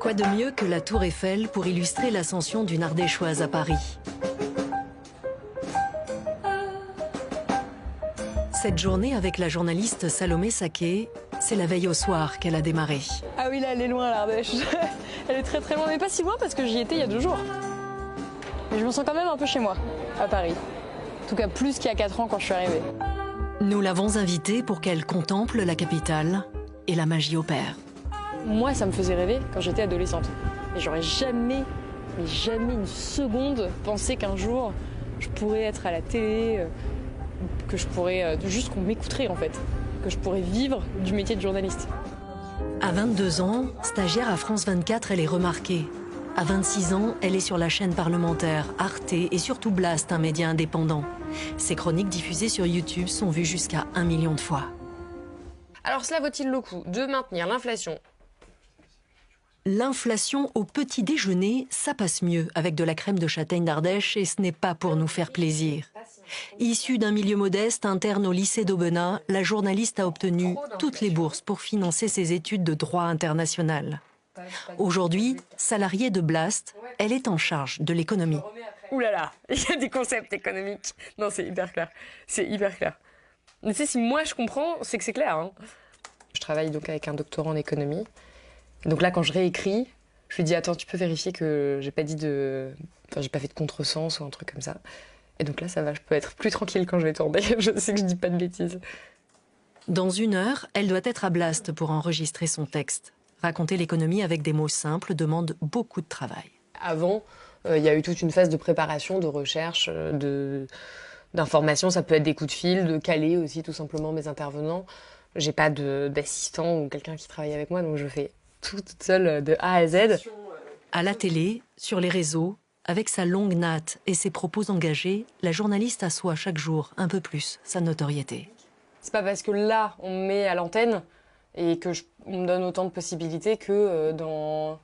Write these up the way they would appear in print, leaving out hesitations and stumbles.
Quoi de mieux que la Tour Eiffel pour illustrer l'ascension d'une Ardéchoise à Paris? Cette journée avec la journaliste Salomé Saké, c'est la veille au soir qu'elle a démarré. Ah oui, là, elle est loin, l'Ardèche. Elle est très très loin, mais pas si loin parce que j'y étais il y a 2 jours. Mais je me sens quand même un peu chez moi, à Paris. En tout cas, plus qu'il y a 4 ans quand je suis arrivée. Nous l'avons invitée pour qu'elle contemple la capitale et la magie opère. Moi, ça me faisait rêver quand j'étais adolescente. Et j'aurais jamais, mais jamais une seconde pensé qu'un jour, je pourrais être à la télé, que je pourrais, juste qu'on m'écouterait en fait, que je pourrais vivre du métier de journaliste. À 22 ans, stagiaire à France 24, elle est remarquée. À 26 ans, elle est sur la chaîne parlementaire, Arte et surtout Blast, un média indépendant. Ses chroniques diffusées sur YouTube sont vues jusqu'à 1 million de fois. Alors cela vaut-il le coup de maintenir l'inflation? L'inflation au petit déjeuner, ça passe mieux avec de la crème de châtaigne d'Ardèche et ce n'est pas pour nous faire plaisir. Issue d'un milieu modeste, interne au lycée d'Aubenas, la journaliste a obtenu toutes les bourses pour financer ses études de droit international. Aujourd'hui, salariée de Blast, elle est en charge de l'économie. Ouh là là, il y a des concepts économiques. Non, c'est hyper clair. C'est hyper clair. Mais tu sais, si moi je comprends, c'est que c'est clair. Hein. Je travaille donc avec un doctorant en économie. Et donc là, quand je réécris, je lui dis attends, tu peux vérifier que j'ai pas dit de, enfin, j'ai pas fait de contresens ou un truc comme ça. Et donc là, ça va, je peux être plus tranquille quand je vais tourner. Je sais que je dis pas de bêtises. Dans 1 heure, elle doit être à Blast pour enregistrer son texte. Raconter l'économie avec des mots simples demande beaucoup de travail. Avant, il y a eu toute une phase de préparation, de recherche, d'information. Ça peut être des coups de fil, de caler aussi tout simplement mes intervenants. J'ai pas d'assistant ou quelqu'un qui travaille avec moi, donc je fais tout toute seule de A à Z. À la télé, sur les réseaux, avec sa longue natte et ses propos engagés, la journaliste assoit chaque jour un peu plus sa notoriété. C'est pas parce que là, on me met à l'antenne et que on me donne autant de possibilités que dans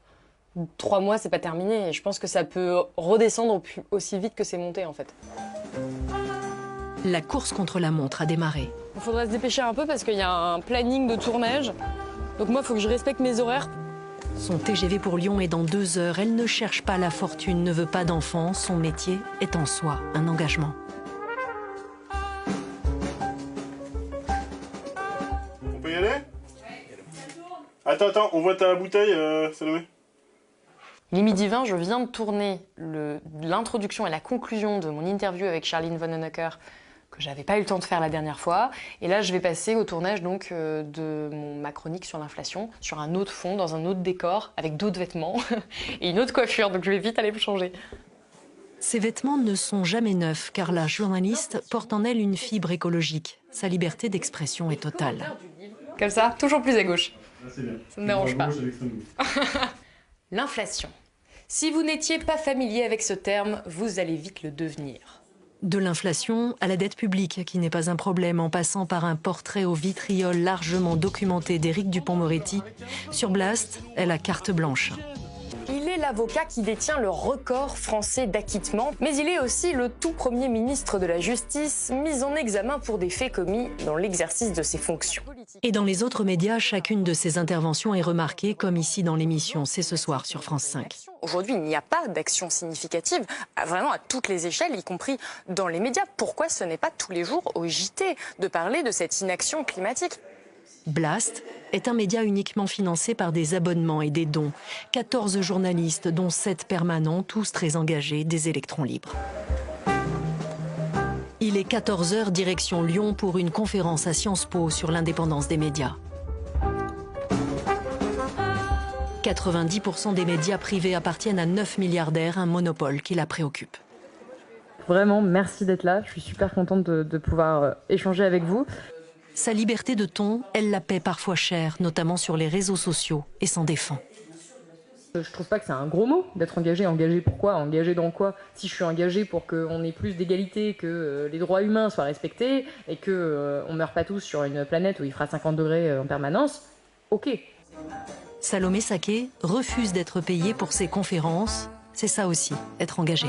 3 mois, c'est pas terminé. Et je pense que ça peut redescendre aussi vite que c'est monté, en fait. La course contre la montre a démarré. Il faudrait se dépêcher un peu parce qu'il y a un planning de tournage. Donc moi, il faut que je respecte mes horaires. Son TGV pour Lyon est dans 2 heures. Elle ne cherche pas la fortune, ne veut pas d'enfants. Son métier est en soi un engagement. On peut y aller? Attends, on voit ta bouteille, Salomé. Les Midi 20, je viens de tourner l'introduction et la conclusion de mon interview avec Charline Vanhoenacker, que j'avais pas eu le temps de faire la dernière fois. Et là, je vais passer au tournage donc, de ma chronique sur l'inflation, sur un autre fond, dans un autre décor, avec d'autres vêtements et une autre coiffure. Donc je vais vite aller me changer. Ces vêtements ne sont jamais neufs, car la journaliste porte en elle une fibre écologique. Sa liberté d'expression est totale. Comme ça, toujours plus à gauche. Ah, c'est bien. Ça ne me dérange pas. L'inflation. Si vous n'étiez pas familier avec ce terme, vous allez vite le devenir. De l'inflation à la dette publique, qui n'est pas un problème, en passant par un portrait au vitriol largement documenté d'Éric Dupond-Moretti. Sur Blast, elle a carte blanche. Il est l'avocat qui détient le record français d'acquittement, mais il est aussi le tout premier ministre de la Justice mis en examen pour des faits commis dans l'exercice de ses fonctions. Et dans les autres médias, chacune de ses interventions est remarquée, comme ici dans l'émission C'est ce soir sur France 5. Aujourd'hui, il n'y a pas d'action significative, vraiment à toutes les échelles, y compris dans les médias. Pourquoi ce n'est pas tous les jours au JT de parler de cette inaction climatique ? Blast est un média uniquement financé par des abonnements et des dons. 14 journalistes, dont 7 permanents, tous très engagés, des électrons libres. Il est 14h, direction Lyon, pour une conférence à Sciences Po sur l'indépendance des médias. 90% des médias privés appartiennent à 9 milliardaires, un monopole qui la préoccupe. Vraiment, merci d'être là. Je suis super contente de pouvoir échanger avec vous. Sa liberté de ton, elle la paie parfois cher, notamment sur les réseaux sociaux, et s'en défend. Je trouve pas que c'est un gros mot d'être engagé. Engagé pourquoi? Engagé dans quoi? Si je suis engagé pour qu'on ait plus d'égalité, que les droits humains soient respectés et qu'on ne meure pas tous sur une planète où il fera 50 degrés en permanence, ok. Salomé Saké refuse d'être payée pour ses conférences. C'est ça aussi, être engagé.